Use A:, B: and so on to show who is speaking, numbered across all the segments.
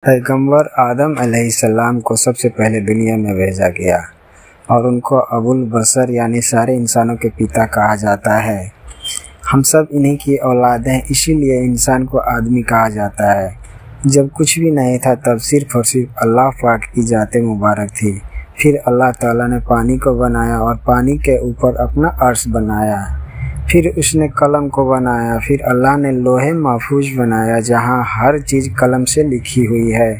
A: پیغمبر آدم علیہ السلام کو سب سے پہلے دنیا میں بھیجا گیا اور ان کو ابو البشر یعنی سارے انسانوں کے پتا کہا جاتا ہے۔ ہم سب انہی کی اولاد ہیں، اسی لیے انسان کو آدمی کہا جاتا ہے۔ جب کچھ بھی نہیں تھا تب صرف اور صرف اللہ پاک کی ذات مبارک تھی۔ پھر اللہ تعالیٰ نے پانی کو بنایا اور پانی کے اوپر اپنا عرش بنایا۔ پھر اس نے قلم کو بنایا۔ پھر اللہ نے لوح محفوظ بنایا جہاں ہر چیز قلم سے لکھی ہوئی ہے۔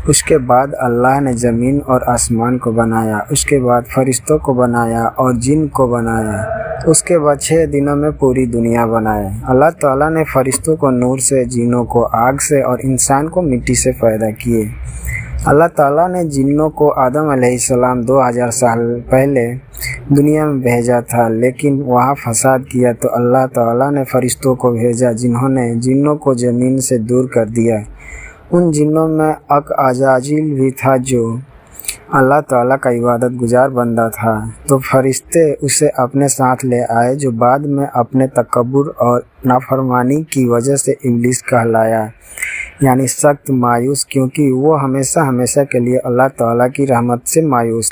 A: اس کے بعد اللہ نے زمین اور آسمان کو بنایا۔ اس کے بعد فرشتوں کو بنایا اور جن کو بنایا۔ اس کے بعد 6 دنوں میں پوری دنیا بنائے۔ اللہ تعالیٰ نے فرشتوں کو نور سے، جنوں کو آگ سے اور انسان کو مٹی سے پیدا کیے۔ اللہ تعالیٰ نے جنوں کو آدم علیہ السلام 2000 سال پہلے دنیا میں بھیجا تھا، لیکن وہاں فساد کیا تو اللہ تعالیٰ نے فرشتوں کو بھیجا جنہوں نے جنوں کو زمین سے دور کر دیا۔ ان جنوں میں عزازیل بھی تھا جو اللہ تعالیٰ کا عبادت گزار بندہ تھا، تو فرشتے اسے اپنے ساتھ لے آئے، جو بعد میں اپنے تکبر اور نافرمانی کی وجہ سے ابلیس کہلایا، یعنی سخت مایوس، کیونکہ وہ ہمیشہ کے لیے اللہ تعالیٰ کی رحمت سے مایوس۔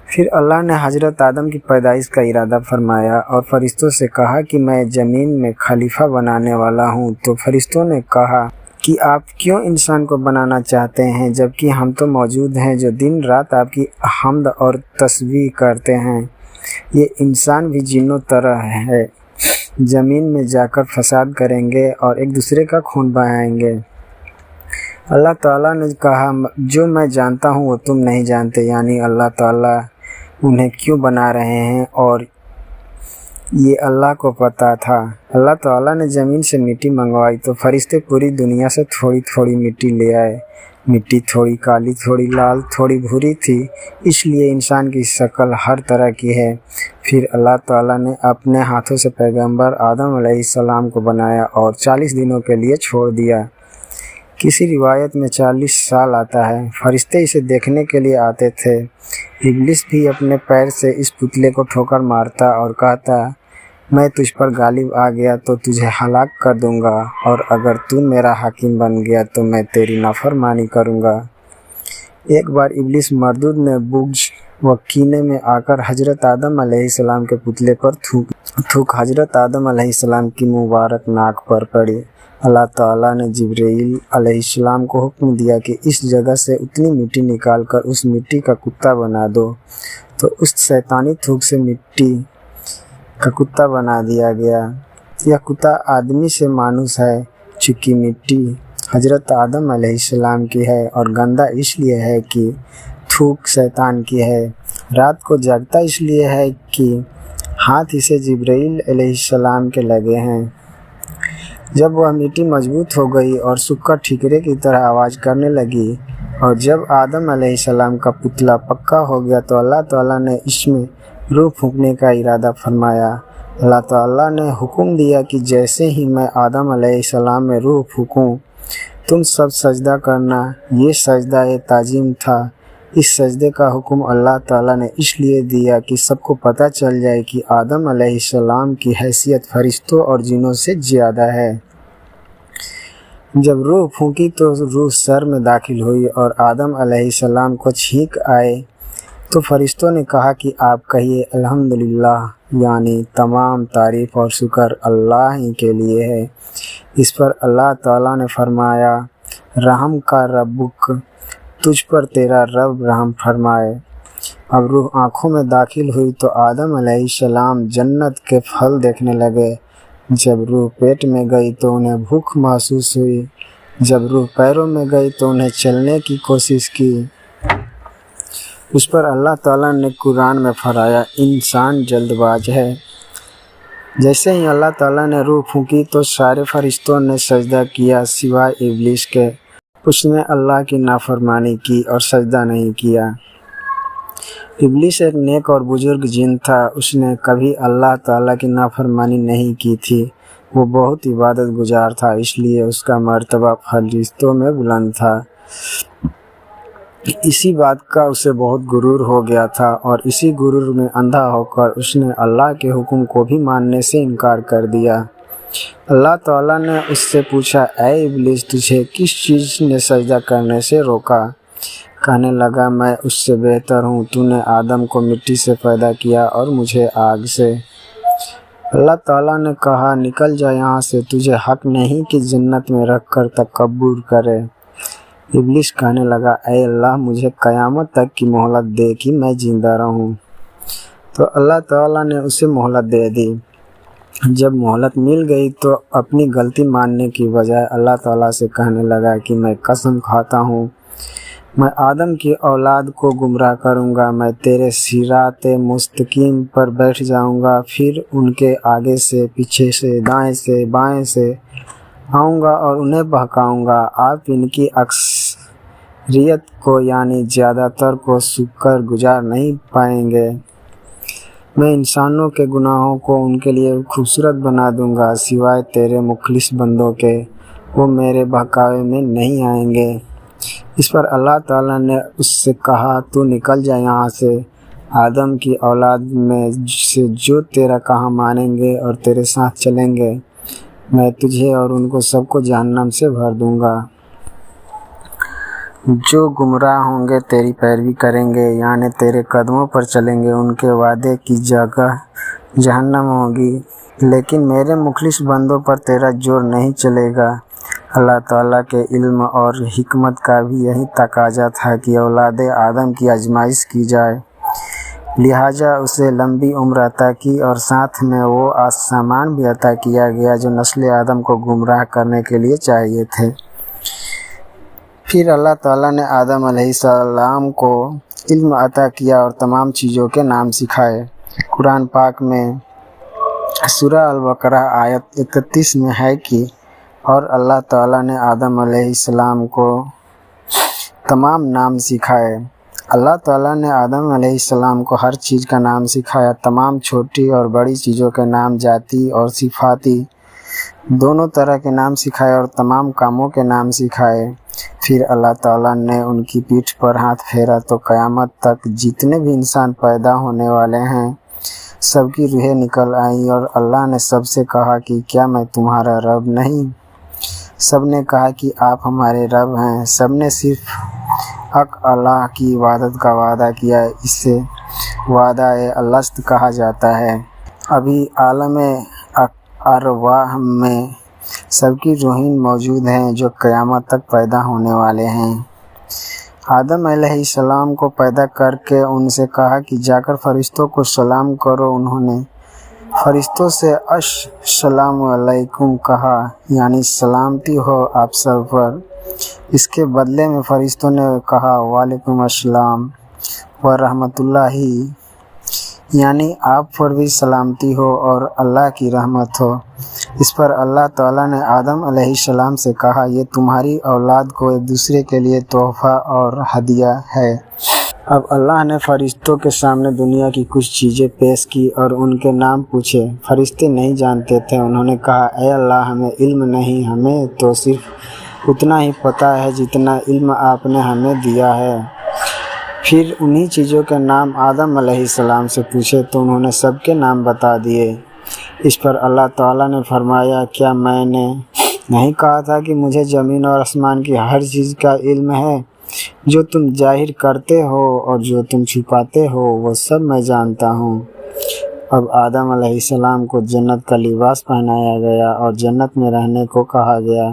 A: پھر اللہ نے حضرت آدم کی پیدائش کا ارادہ فرمایا اور فرشتوں سے کہا کہ میں زمین میں خلیفہ بنانے والا ہوں۔ تو فرشتوں نے کہا کہ آپ کیوں انسان کو بنانا چاہتے ہیں جبکہ ہم تو موجود ہیں جو دن رات آپ کی حمد اور تسبیح کرتے ہیں۔ یہ انسان بھی جنوں طرح ہے، زمین میں جا کر فساد کریں گے اور ایک دوسرے کا خون بہائیں گے۔ اللہ تعالیٰ نے کہا جو میں جانتا ہوں وہ تم نہیں جانتے، یعنی اللہ تعالیٰ انہیں کیوں بنا رہے ہیں اور یہ اللہ کو پتہ تھا۔ اللہ تعالیٰ نے زمین سے مٹی منگوائی تو فرشتے پوری دنیا سے تھوڑی تھوڑی مٹی لے آئے۔ مٹی تھوڑی کالی، تھوڑی لال، تھوڑی بھوری تھی، اس لیے انسان کی شکل ہر طرح کی ہے۔ پھر اللہ تعالیٰ نے اپنے ہاتھوں سے پیغمبر آدم علیہ السلام کو بنایا اور 40 دنوں کے لیے چھوڑ دیا۔ کسی روایت میں 40 سال آتا ہے۔ فرشتے اسے دیکھنے کے لیے آتے تھے۔ ابلیس بھی اپنے پیر سے اس پتلے کو ٹھوکر مارتا اور کہتا میں تجھ پر غالب آ گیا تو تجھے ہلاک کر دوں گا، اور اگر تو میرا حاکم بن گیا تو میں تیری نافرمانی کروں گا۔ ایک بار ابلیس مردود نے بغض و کینے میں آ کر حضرت آدم علیہ السلام کے پتلے پر تھوک حضرت آدم علیہ السلام کی مبارک ناک پر پڑی۔ اللہ تعالیٰ نے جبرائیل علیہ السلام کو حکم دیا کہ اس جگہ سے اتنی مٹی نکال کر اس مٹی کا کتا بنا دو، تو اس شیطانی تھوک سے مٹی کا کتا بنا دیا گیا۔ یہ کتا آدمی سے مانوس ہے، چونکہ مٹی حضرت آدم علیہ السلام کی ہے اور گندا اس لیے ہے کہ تھوک شیطان کی ہے۔ رات کو جاگتا اس لیے ہے کہ ہاتھ اسے جبرائیل علیہ السلام کے لگے ہیں۔ جب وہ مٹی مضبوط ہو گئی اور سوکھ کر ٹھیکرے کی طرح آواز کرنے لگی، اور جب آدم علیہ السلام کا پتلا پکا ہو گیا تو اللہ تعالیٰ نے اس میں روح پھونکنے کا ارادہ فرمایا۔ اللہ تعالیٰ نے حکم دیا کہ جیسے ہی میں آدم علیہ السلام میں روح پھونکوں تم سب سجدہ کرنا۔ یہ سجدہ تعظیم تھا۔ اس سجدے کا حکم اللہ تعالیٰ نے اس لیے دیا کہ سب کو پتہ چل جائے کہ آدم علیہ السلام کی حیثیت فرشتوں اور جنوں سے زیادہ ہے۔ جب روح پھونکی تو روح سر میں داخل ہوئی اور آدم علیہ السلام کو چھینک آئے تو فرشتوں نے کہا کہ آپ کہیے الحمدللہ، یعنی تمام تعریف اور شکر اللہ ہی کے لیے ہے۔ اس پر اللہ تعالیٰ نے فرمایا رحم کا ربک، تجھ پر تیرا رب رحم فرمائے۔ اب روح آنکھوں میں داخل ہوئی تو آدم علیہ السلام جنت کے پھل دیکھنے لگے۔ جب روح پیٹ میں گئی تو انہیں بھوک محسوس ہوئی۔ جب روح پیروں میں گئی تو انہیں چلنے کی کوشش کی۔ اس پر اللہ تعالیٰ نے قرآن میں فرمایا انسان جلد باز ہے۔ جیسے ہی اللہ تعالیٰ نے روح پھونکی تو سارے فرشتوں نے سجدہ کیا سوائے ابلیس کے۔ اس نے اللہ کی نافرمانی کی اور سجدہ نہیں کیا۔ ابلیس ایک نیک اور بزرگ جن تھا۔ اس نے کبھی اللہ تعالیٰ کی نافرمانی نہیں کی تھی۔ وہ بہت عبادت گزار تھا، اس لیے اس کا مرتبہ فرشتوں میں بلند تھا۔ اسی بات کا اسے بہت غرور ہو گیا تھا، اور اسی غرور میں اندھا ہو کر اس نے اللہ کے حکم کو بھی ماننے سے انکار کر دیا۔ اللہ تعالیٰ نے اس سے پوچھا، اے ابلیس، تجھے کس چیز نے سجدہ کرنے سے روکا؟ کہنے لگا، میں اس سے بہتر ہوں، تو نے آدم کو مٹی سے پیدا کیا اور مجھے آگ سے۔ اللہ تعالیٰ نے کہا، نکل جا یہاں سے، تجھے حق نہیں کہ جنت میں رکھ کر تکبر کرے۔ ابلیس کہنے لگا، اے اللہ، مجھے قیامت تک کی مہلت دے کہ میں زندہ رہوں۔ تو اللہ تعالیٰ نے اسے مہلت دے دی۔ جب مہلت مل گئی تو اپنی غلطی ماننے کی بجائے اللہ تعالیٰ سے کہنے لگا کہ میں قسم کھاتا ہوں، میں آدم کی اولاد کو گمراہ کروں گا، میں تیرے صراط مستقیم پر بیٹھ جاؤں گا، پھر ان کے آگے سے، پیچھے سے، دائیں سے، بائیں سے آؤں گا اور انہیں بہکاؤں گا۔ آپ ان کی اکثریت کو یعنی زیادہ تر کو شکر گزار نہیں پائیں گے۔ میں انسانوں کے گناہوں کو ان کے لیے خوبصورت بنا دوں گا، سوائے تیرے مخلص بندوں کے، وہ میرے بہکاوے میں نہیں آئیں گے۔ اس پر اللہ تعالیٰ نے اس سے کہا، تو نکل جا یہاں سے، آدم کی اولاد میں سے جو تیرا کہا مانیں گے اور تیرے ساتھ چلیں گے، میں تجھے اور ان کو سب کو جہنم سے بھر دوں گا۔ جو گمراہ ہوں گے، تیری پیروی کریں گے، یعنی تیرے قدموں پر چلیں گے، ان کے وعدے کی جگہ جہنم ہوگی، لیکن میرے مخلص بندوں پر تیرا زور نہیں چلے گا۔ اللہ تعالیٰ کے علم اور حکمت کا بھی یہی تقاضا تھا کہ اولاد آدم کی آزمائش کی جائے، لہٰذا اسے لمبی عمر عطا کی اور ساتھ میں وہ سامان بھی عطا کیا گیا جو نسل آدم کو گمراہ کرنے کے لیے چاہیے تھے۔ پھر اللہ تعالیٰ نے آدم علیہ السلام کو علم عطا کیا اور تمام چیزوں کے نام سکھائے۔ قرآن پاک میں سورہ البقرہ آیت 31 میں ہے کہ اور اللہ تعالیٰ نے آدم علیہ السلام کو تمام نام سکھائے۔ اللہ تعالیٰ نے آدم علیہ السلام کو ہر چیز کا نام سکھایا، تمام چھوٹی اور بڑی چیزوں کے نام، ذاتی اور صفاتی دونوں طرح کے نام سکھائے اور تمام کاموں کے نام سکھائے۔ پھر اللہ تعالیٰ نے ان کی پیٹھ پر ہاتھ پھیرا تو قیامت تک جتنے بھی انسان پیدا ہونے والے ہیں سب کی روحیں نکل آئیں، اور اللہ نے سب سے کہا کہ کیا میں تمہارا رب نہیں؟ سب نے کہا کہ آپ ہمارے رب ہیں۔ سب نے صرف حق اللہ کی عبادت کا وعدہ کیا، اسے وعدہ الست کہا جاتا ہے۔ ابھی عالم ارواح میں سب کی روحیں موجود ہیں جو قیامت تک پیدا ہونے والے ہیں۔ آدم علیہ السلام کو پیدا کر کے ان سے کہا کہ جا کر فرشتوں کو سلام کرو۔ انہوں نے فرشتوں سے السلام علیکم کہا، یعنی سلامتی ہو آپ سب پر۔ اس کے بدلے میں فرشتوں نے کہا وعلیکم السلام ورحمۃ اللہ، یعنی آپ پر بھی سلامتی ہو اور اللہ کی رحمت ہو۔ اس پر اللہ تعالیٰ نے آدم علیہ السلام سے کہا، یہ تمہاری اولاد کو ایک دوسرے کے لیے تحفہ اور ہدیہ ہے۔ اب اللہ نے فرشتوں کے سامنے دنیا کی کچھ چیزیں پیش کی اور ان کے نام پوچھے۔ فرشتے نہیں جانتے تھے۔ انہوں نے کہا، اے اللہ، ہمیں علم نہیں، ہمیں تو صرف اتنا ہی پتہ ہے جتنا علم آپ نے ہمیں دیا ہے۔ پھر انہی چیزوں کے نام آدم علیہ السلام سے پوچھے تو انہوں نے سب کے نام بتا دیے۔ اس پر اللہ تعالیٰ نے فرمایا، کیا میں نے نہیں کہا تھا کہ مجھے زمین اور آسمان کی ہر چیز کا علم ہے؟ جو تم ظاہر کرتے ہو اور جو تم چھپاتے ہو وہ سب میں جانتا ہوں۔ اب آدم علیہ السلام کو جنت کا لباس پہنایا گیا اور جنت میں رہنے کو کہا گیا۔